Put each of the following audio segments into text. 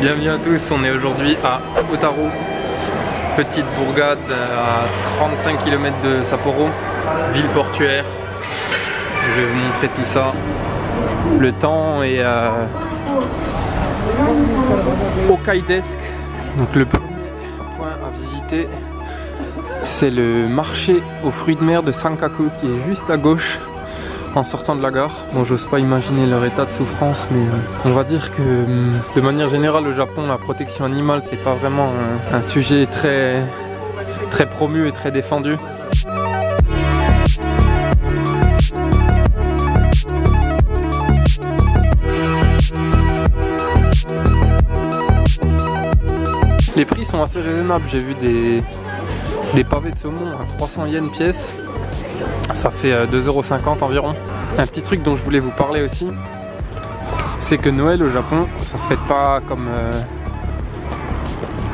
Bienvenue à tous, on est aujourd'hui à Otaru, petite bourgade à 35 km de Sapporo, ville portuaire. Je vais vous montrer tout ça. Le temps est Okaidesk. Donc le premier point à visiter, c'est le marché aux fruits de mer de Sankaku qui est juste à gauche en sortant de la gare. Bon, j'ose pas imaginer leur état de souffrance, mais on va dire que de manière générale au Japon, la protection animale c'est pas vraiment un sujet très promu et très défendu. Les prix sont assez raisonnables, j'ai vu des pavés de saumon à 300 yens pièce. Ça fait 2,50 € environ. Un petit truc dont je voulais vous parler aussi, c'est que Noël au Japon, ça se fête pas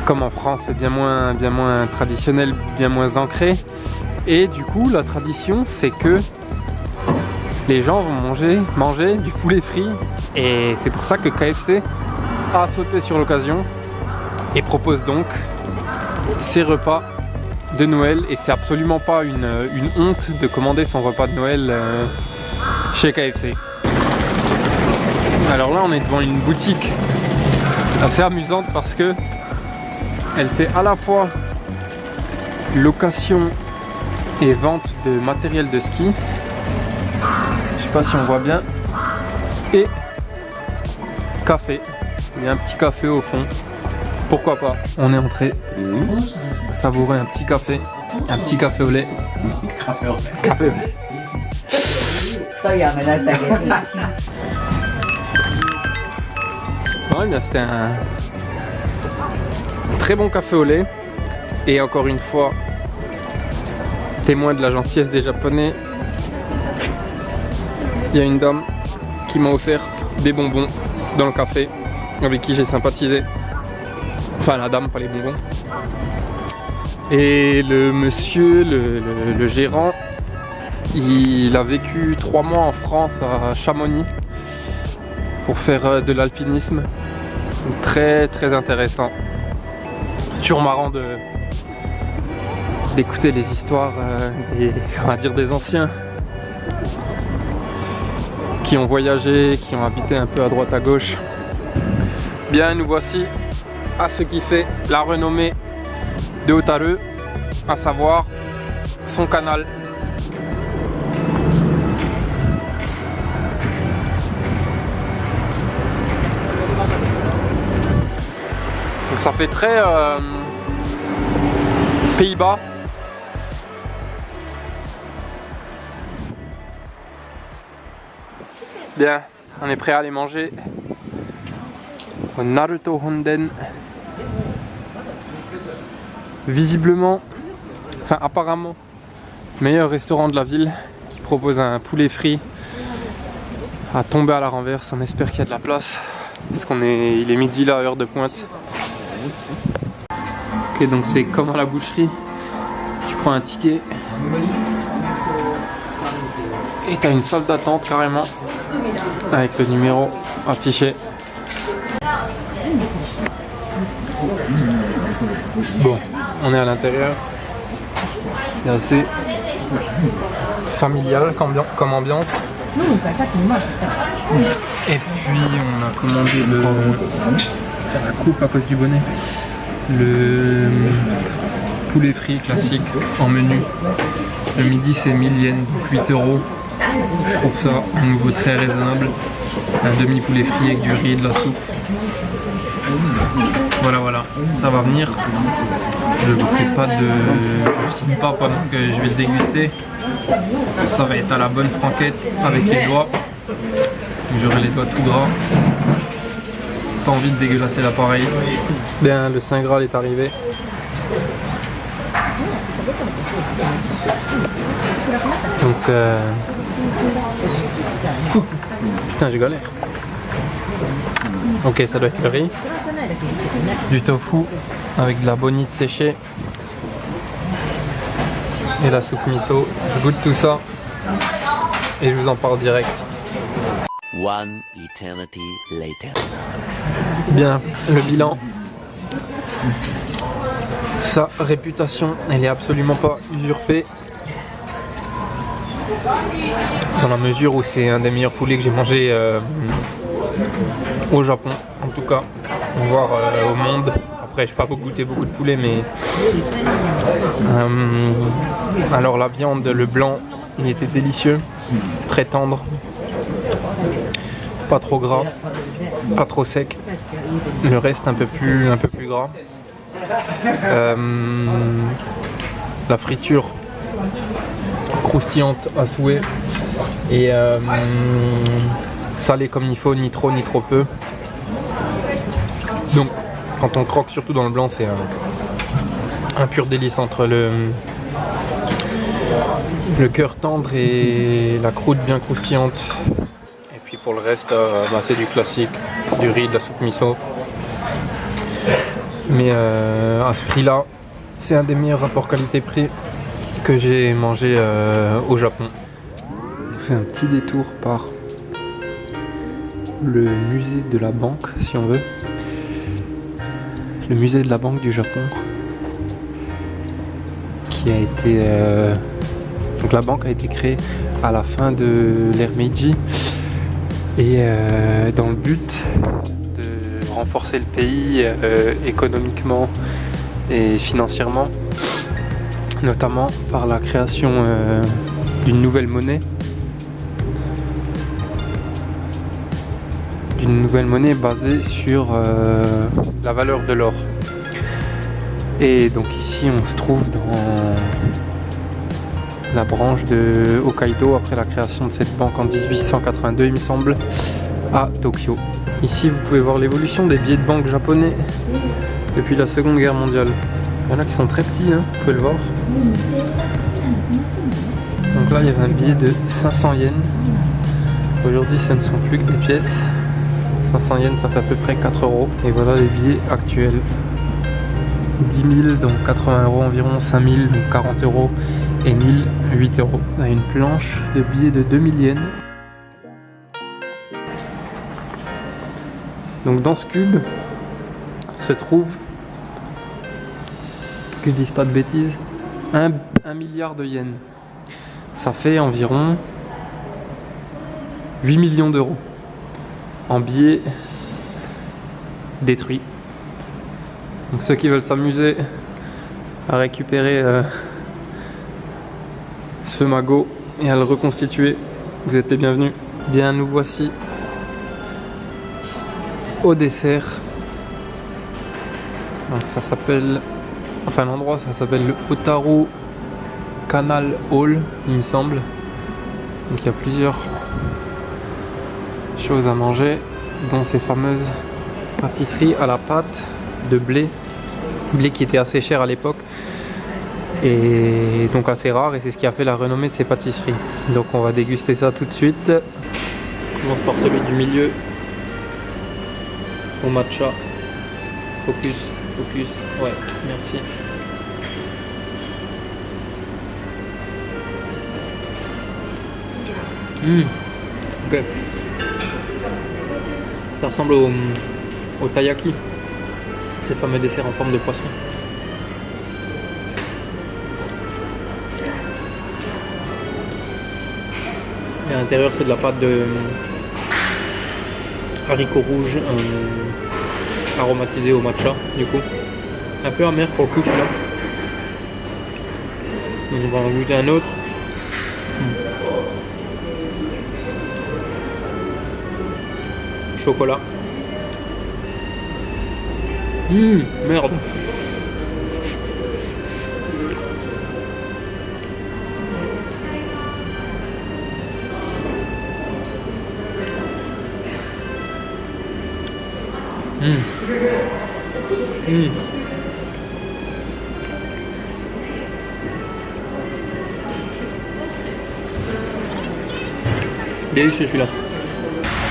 comme en France, c'est bien moins traditionnel, bien moins ancré. Et du coup, la tradition, c'est que les gens vont manger du poulet frit. Et c'est pour ça que KFC a sauté sur l'occasion et propose donc ces repas de Noël, et c'est absolument pas une honte de commander son repas de Noël chez KFC. Alors là on est devant une boutique assez amusante parce que elle fait à la fois location et vente de matériel de ski, je sais pas si on voit bien, et café. Il y a un petit café au fond. Pourquoi pas? On est entré savourer un petit café au lait. Café au lait. Ouais, bien, c'était un très bon café au lait. Et encore une fois, témoin de la gentillesse des Japonais, il y a une dame qui m'a offert des bonbons dans le café, avec qui j'ai sympathisé. Enfin la dame, pas les bonbons. Et le monsieur, le gérant, il a vécu 3 mois en France à Chamonix pour faire de l'alpinisme. Très très intéressant. C'est toujours marrant d'écouter les histoires des anciens qui ont voyagé, qui ont habité un peu à droite à gauche. Bien, nous voici à ce qui fait la renommée de Otaru, à savoir son canal. Donc ça fait très Pays-Bas. Bien, on est prêt à aller manger au Naruto Honden. Visiblement, enfin apparemment, meilleur restaurant de la ville qui propose un poulet frit à tomber à la renverse. On espère qu'il y a de la place parce il est midi là, heure de pointe. Ok, donc c'est comme à la boucherie, tu prends un ticket et tu as une salle d'attente carrément avec le numéro affiché. Bon, on est à l'intérieur, c'est assez familial comme ambiance. Et puis on a commandé la coupe à cause du bonnet, le poulet frit classique en menu. Le midi c'est 1000 yens, donc 8 €. Je trouve ça à nouveau très raisonnable. Un demi poulet frit avec du riz et de la soupe. Voilà, ça va venir. Je vous fais pas je filme pas pendant que je vais le déguster. Ça va être à la bonne franquette avec les doigts. J'aurai les doigts tout gras. Pas envie de dégueulasser l'appareil. Bien, le Saint Graal est arrivé. Donc putain, j'ai galère. Ok, ça doit être le riz. Du tofu avec de la bonite séchée et la soupe miso. Je goûte tout ça et je vous en parle direct. One eternity later. Bien, le bilan. Sa réputation, elle est absolument pas usurpée. Dans la mesure où c'est un des meilleurs poulets que j'ai mangé au Japon, en tout cas, voire au monde. Après, je n'ai pas goûté beaucoup de poulet, mais alors la viande, le blanc, il était délicieux, très tendre, pas trop gras, pas trop sec. Le reste un peu plus gras. La friture croustillante à souhait et salée comme il faut, ni trop peu. Donc quand on croque surtout dans le blanc, c'est un pur délice entre le cœur tendre et la croûte bien croustillante. Et puis pour le reste, c'est du classique, du riz, de la soupe miso. Mais à ce prix-là, c'est un des meilleurs rapports qualité-prix que j'ai mangé au Japon. On fait un petit détour par le musée de la banque, si on veut. Le musée de la banque du Japon, qui a été... Donc la banque a été créée à la fin de l'ère Meiji et dans le but de renforcer le pays économiquement et financièrement, notamment par la création d'une nouvelle monnaie. D'une nouvelle monnaie basée sur la valeur de l'or. Et donc ici on se trouve dans la branche de Hokkaido après la création de cette banque en 1882 il me semble, à Tokyo. Ici vous pouvez voir l'évolution des billets de banque japonais depuis la Seconde Guerre mondiale. Il y en a qui sont très petits, vous pouvez le voir. Donc là il y avait un billet de 500 yens. Aujourd'hui ce ne sont plus que des pièces. 500 yens ça fait à peu près 4 €. Et voilà les billets actuels. 10 000 donc 80 € environ, 5 000 donc 40 € et 1000 8 €. On a une planche de billets de 2000 yens. Donc dans ce cube se trouve, que je dise pas de bêtises, 1 milliard de yens. Ça fait environ 8 millions d'euros en billets détruits. Donc ceux qui veulent s'amuser à récupérer ce magot et à le reconstituer, vous êtes les bienvenus. Bien, nous voici au dessert. Donc ça s'appelle, enfin l'endroit ça s'appelle le Otaru Canal Hall, il me semble. Donc il y a plusieurs choses à manger, dont ces fameuses pâtisseries à la pâte de blé qui était assez cher à l'époque et donc assez rare, et c'est ce qui a fait la renommée de ces pâtisseries. Donc on va déguster ça tout de suite. On commence par celui du milieu au matcha. Focus, ouais, merci. Ok. Ça ressemble au taiyaki, ces fameux desserts en forme de poisson. Et à l'intérieur c'est de la pâte de haricots rouges aromatisés au matcha, du coup. Un peu amer pour le coup celui-là. On va en goûter un autre. Chocolat. Merde. Délicieux celui-là.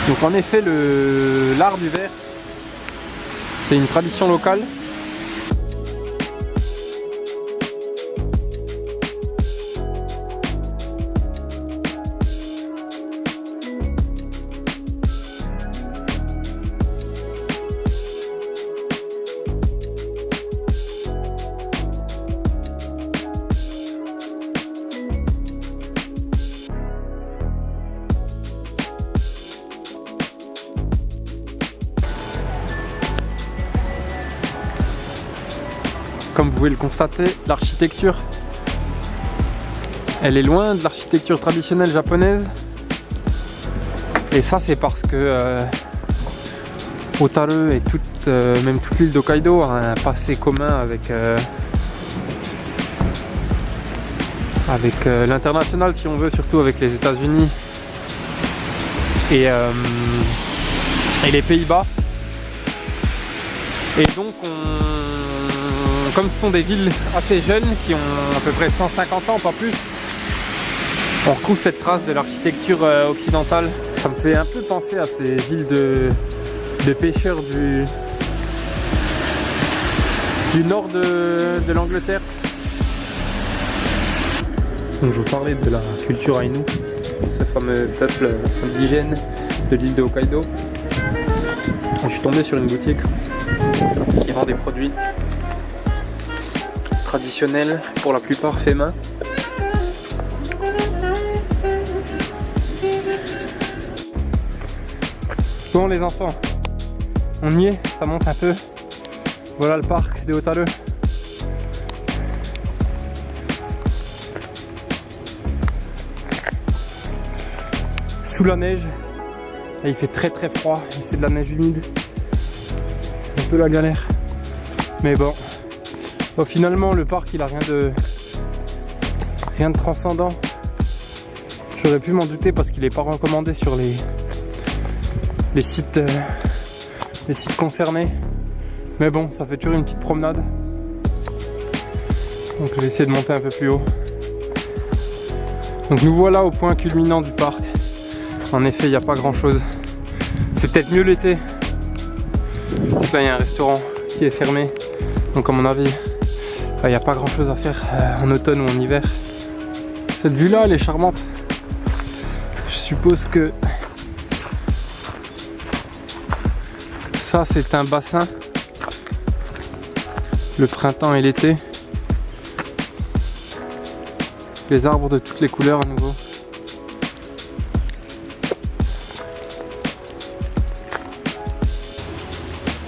Donc en effet l'art du verre, c'est une tradition locale. pouvez le constater, l'architecture, elle est loin de l'architecture traditionnelle japonaise. Et ça, c'est parce que Hotaru et même toute l'île d'Hokkaido a un passé commun avec l'international, si on veut, surtout avec les États-Unis et les Pays-Bas. Et donc, comme ce sont des villes assez jeunes qui ont à peu près 150 ans, pas plus, on retrouve cette trace de l'architecture occidentale. Ça me fait un peu penser à ces villes de pêcheurs du nord de l'Angleterre. Donc je vous parlais de la culture Ainu, ce fameux peuple indigène de l'île de Hokkaido. Et je suis tombé sur une boutique qui vend des produits traditionnels, pour la plupart faits main. Bon les enfants, on y est, ça monte un peu. Voilà le parc de Hotaru. Sous la neige, et il fait très froid, et c'est de la neige humide. Un peu la galère. Mais bon, finalement le parc il a rien de transcendant. J'aurais pu m'en douter parce qu'il n'est pas recommandé sur les sites concernés. Mais bon, ça fait toujours une petite promenade. Donc je vais essayer de monter un peu plus haut. Donc nous voilà au point culminant du parc. En effet, il n'y a pas grand chose. C'est peut-être mieux l'été. Parce que là il y a un restaurant qui est fermé. Donc à mon avis, il n'y a pas grand chose à faire en automne ou en hiver. Cette vue là elle est charmante. Je suppose que ça c'est un bassin. Le printemps et l'été. Les arbres de toutes les couleurs à nouveau.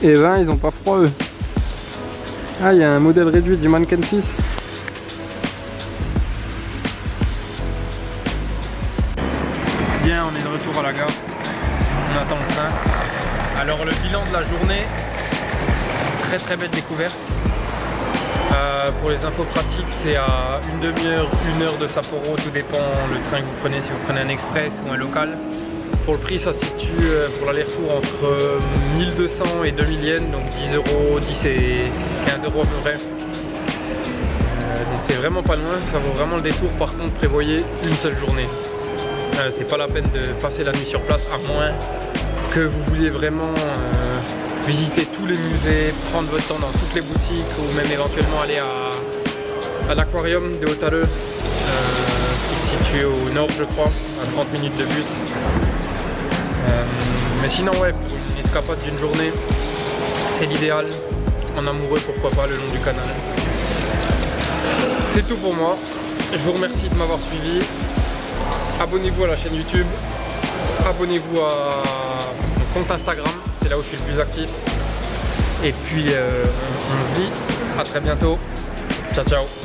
Et ben ils ont pas froid eux. Ah, il y a un modèle réduit du Mannequin Fils. Bien, on est de retour à la gare. On attend le train. Alors le bilan de la journée, très belle découverte. Pour les infos pratiques, c'est à une demi-heure, 1 heure de Sapporo, tout dépend le train que vous prenez, si vous prenez un express ou un local. Pour le prix, ça se situe pour l'aller-retour entre 1200 et 2000 yens, donc 10 euros, 10 et 15 euros à peu près. Donc c'est vraiment pas loin, ça vaut vraiment le détour. Par contre, prévoyez une seule journée. C'est pas la peine de passer la nuit sur place, à moins que vous vouliez vraiment visiter tous les musées, prendre votre temps dans toutes les boutiques ou même éventuellement aller à l'aquarium de Hotaru qui se situe au nord je crois, à 30 minutes de bus. Mais sinon ouais, pour une escapade d'une journée, c'est l'idéal. En amoureux pourquoi pas le long du canal. C'est tout pour moi. Je vous remercie de m'avoir suivi. Abonnez-vous à la chaîne YouTube. Abonnez-vous à mon compte Instagram, c'est là où je suis le plus actif. Et puis on se dit à très bientôt. Ciao ciao.